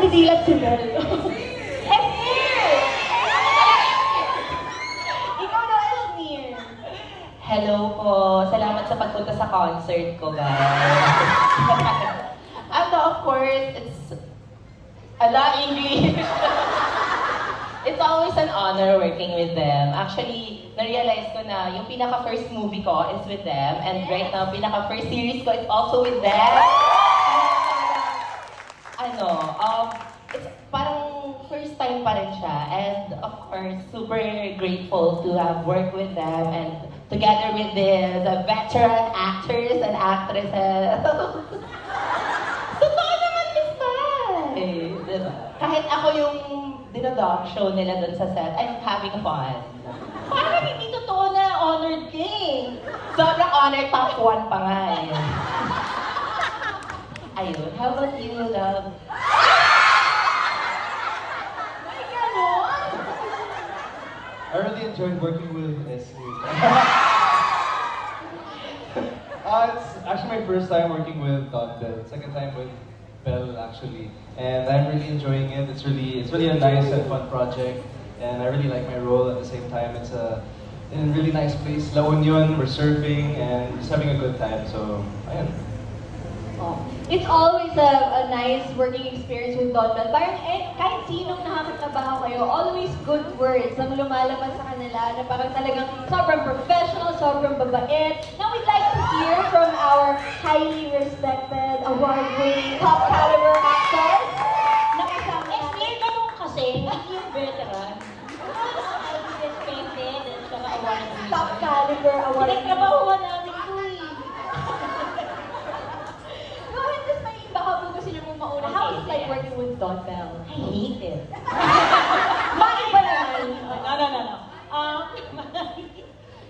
dilat si Bel. Esmir! Ikaw na, Esmir. Hello po. Salamat sa pagpunta sa concert ko, guys. Of course, it's English. It's always an honor working with them. Actually, na-realize ko na yung pinaka-first movie ko is with them. And right now, pinaka-first series ko is also with them. It's parang first time pa rin siya. And of course, super grateful to have worked with them and together with the veteran actors and actresses. Totoo naman, Miss Mai! Diba? Kahit ako yung dinodog show nila dun sa set, I'm having fun. Parang hindi totoo na honored king. Sobrang honored, top 1 pa nga eh. Ayun, how about you, love? I really enjoyed working with Esme. It's actually my first time working with Don Bell. Second time with Bell actually, and I'm really enjoying it. It's really a nice and fun project, and I really like my role. At the same time, it's in a really nice place, La Union. We're surfing and just having a good time. So, ayan. Oh. It's always a nice working experience with Don Bell. Parang kahit sinong nakakatabaho kayo, always good words ang lumalabas sa kanila na parang talagang sobrang professional, sobrang babait. Now we'd like to hear from our highly respected, award-winning, top caliber actors. Nakasama Esmir, ganun kasi, hindi yung veteran. Respected at saka award-winning. top caliber award. Pinagtrabahuan namin ito eh. Go ahead, just may baka po gusto niyo mong mauna. How is it like working with Don Bell? I hate it. Bakit ba naman? No.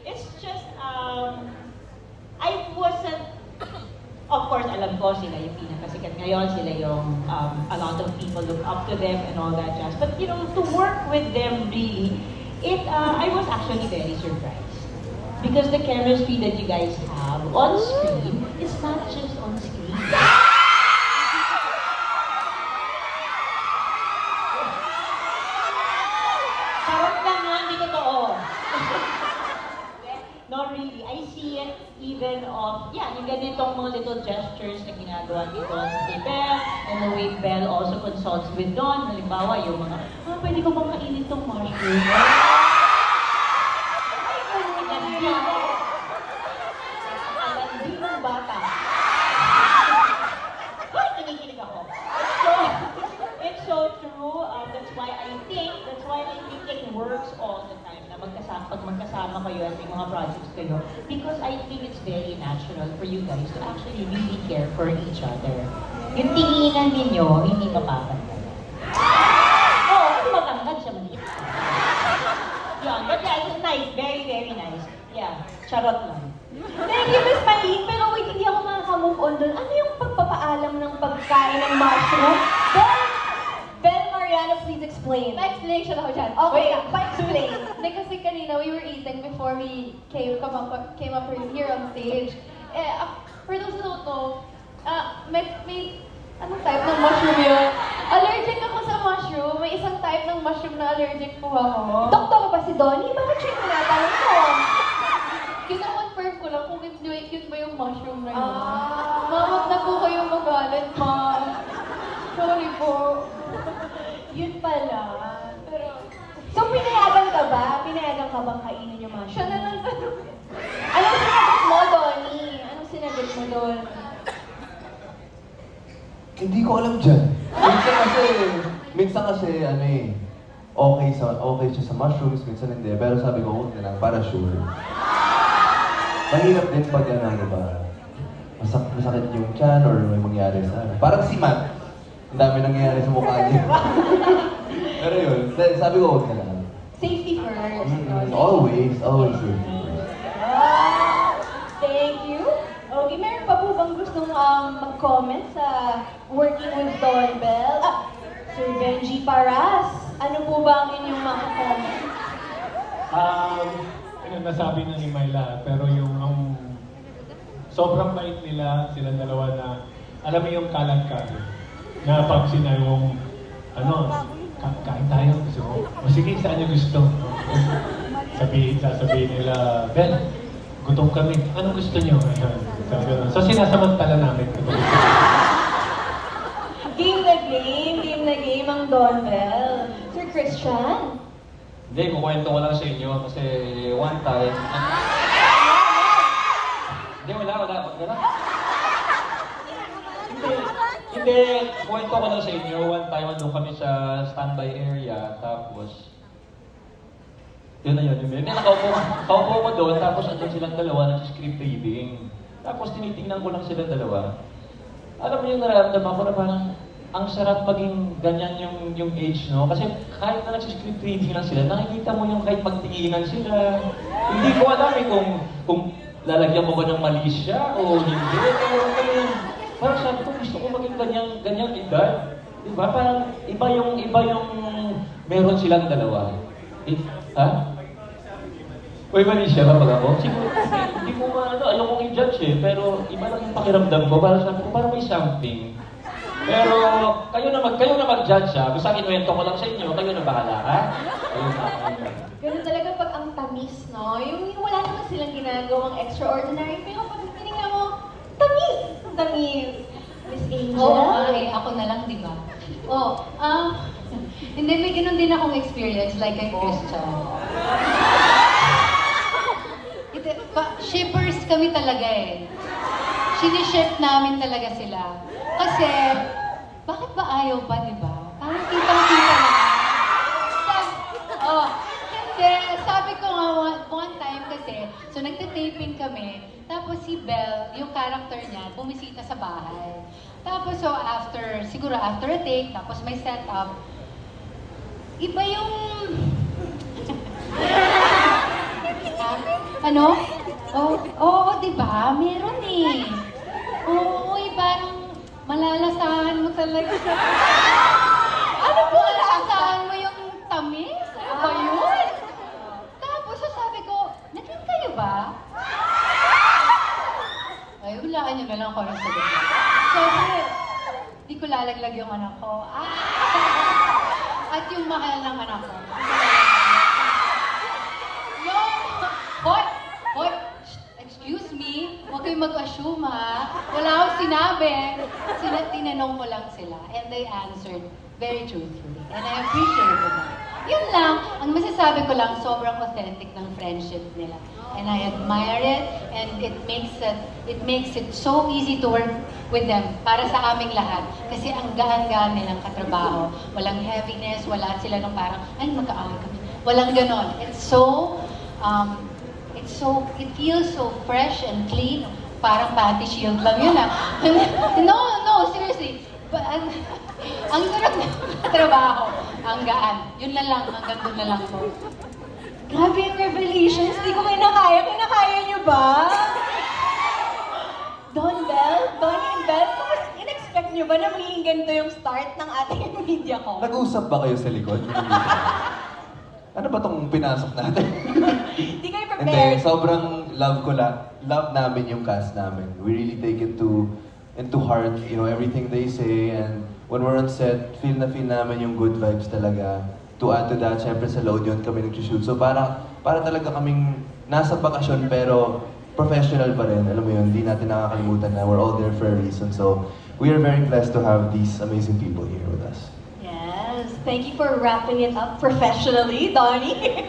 It's just, I wasn't, of course, alam ko sila yung pinakasikat ngayon, sila yung, a lot of people look up to them and all that jazz. But, you know, to work with them really, I was actually very surprised. Because the chemistry that you guys have on screen is not just on screen. Charot lang yan, hindi totoo. No, really. I see it even of, yung ganitong mga little gestures na ginagawa dito kay Belle, and the way Belle also consults with Don. Halimbawa, yung mga, pwede ko bang kainin tong mushroom? Hindi ng bata. Hoy, kinikilig ako. It's so true. That's why I think it works all the time na pag magkasama kayo at may mga projects kayo. Because I think it's very natural for you guys to actually really care for each other. Yung tinginan ninyo, hindi mapapantay. Oo, kasi matangkad siya, maliit. Yeah, but yeah, it's nice. Very, very nice. Yeah, charot lang. Thank you, Miss Maylene. Pero wait, hindi ako makaka-move on doon. Ano yung pagpapaalam ng pagkain ng mushroom? Belle Mariano, please explain. May explanation ako dyan. Okay, Wait, pa-explain. Hindi kasi kanina we were eating before we came up here on stage. For those who don't know, may anong type ng mushroom yun? Allergic ako sa mushroom. May isang type ng mushroom na allergic po ako. Doktor ba si Donnie? Bakit siya yung tinatanong ko? Kina-confirm ko lang kung cute ba yung mushroom na yun. Ah. Mawag na po kayong magalit, ma'am. Sorry po. Yun pala. Pero, so pinayagan ka ba? Pinayagan ka bang kainin yung mushroom? Siya na lang tanong. Anong sinagot mo, Donnie? Anong sinagot mo doon? Hindi ko alam dyan. Minsan kasi okay siya sa mushrooms, minsan hindi. Pero sabi ko, huwag na lang, para sure. Mahirap din pag masakit yung tiyan or may mangyari sa parang si Matt. Ang dami nangyayari sa mukha niya. Pero yun, sabi ko, huwag na lang. Safety first. Always safety first. Thank you. Okay, meron pa po bang gustong mag-comment sa working with Don Bell? Sir Benji Paras, ano po ba ang inyong mga comment? Nasabi na ni Myla, pero yung sobrang bait nila, silang dalawa na, alam mo yung kalat-kalat, na pag sinayong kain tayo. Gusto ko, o sige, saan niyo gusto? Sasabihin nila, Ben, gutom kami. Anong gusto niyo? Ayan, sabi ko, so sinasamantala namin. Game na game ang Don Bell. Sir Christian? Hindi, kukwento ko lang sa inyo kasi one time... Hindi, wala. Hindi, kwento ko lang sa inyo. One time, andun kami sa standby area, tapos... Yun na yun. Hindi, nakaupo ko doon, tapos andun silang dalawa, nag-script reading. Tapos tinitingnan ko lang silang dalawa. Alam mo yung nararamdaman ko na parang ang sarap maging ganyan yung age, no? Kasi kahit na nag-script reading lang sila, nakikita mo yung kahit magtinginan sila. Hindi ko alam kung lalagyan mo ba ng mali siya o hindi. Pero parang sabi ko, gusto ko maging ganyang edad. Diba? Parang iba yung meron silang dalawa. Ha? Uy, mali siya kapag ako? Siguro kasi hindi ko ayokong i-judge pero iba lang yung pakiramdam ko. Parang sabi ko, parang may something. Pero kayo na mag-judge ha. Basta kinuwento ko lang sa inyo, kayo na bahala ha? Ayun na. Ganun talaga pag ang tamis, no? Yung wala naman silang ginagawang extraordinary, pero pag tinignan mo, tamis! Tamis! Miss Angel? Oo, ako na lang, di ba? Hindi, may ganun din akong experience like kay Christian. Shippers kami talaga eh. Siniship namin talaga sila. Kasi, bakit ba ayaw pa, di ba? Parang kitang-kita na. Kasi, sabi ko nga, one time kasi, so nagtitaping kami, tapos si Belle, yung character niya, bumisita sa bahay. Tapos, so siguro after a take, tapos may setup, iba yung... Ano? Oo, di ba? Meron eh. Oo, parang malalasahan mo talaga. Ano po? Malalasahan mo yung tamis? Ano ba yun? Tapos sabi ko, naging kayo ba? Ay, hulaan nyo na lang ako ng sagot. Siyempre, di ko lalaglag yung anak ko. At yung mahal ng anak ko. Hoy! Excuse me, huwag kayong mag-assume ha. Wala akong sinabi. Tinanong ko lang sila and they answered very truthfully. And I appreciate that. Yun lang, ang masasabi ko lang, sobrang authentic ng friendship nila. And I admire it and it makes it so easy to work with them para sa aming lahat. Kasi ang gaan-gaan nilang katrabaho. Walang heaviness, wala sila nung parang, ay magkaaway kami. Walang ganon. It feels so fresh and clean. Parang panty shield lang yun ah. No, seriously. Ang sarap ng trabaho. Ang gaan. Yun na lang, hanggang doon na lang po. Grabe yung revelations. Di ko kinakaya. Kinakaya niyo ba? Don and Belle, in-expect niyo ba na magiging ganito yung start ng ating media ko? Nag-usap ba kayo sa likod? Ano ba tong pinasok natin? Di kayo Hindi, prepared. sobrang love namin yung cast namin. We really take it into heart, everything they say. And when we're on set, feel namin yung good vibes talaga. To add to that, syempre sa Lodion kami nag-shoot. So para talaga kaming nasa bakasyon pero professional pa rin. Alam mo yun, hindi natin nakakalimutan na we're all there for a reason. So we are very blessed to have these amazing people here with us. Yes, thank you for wrapping it up professionally, Donnie.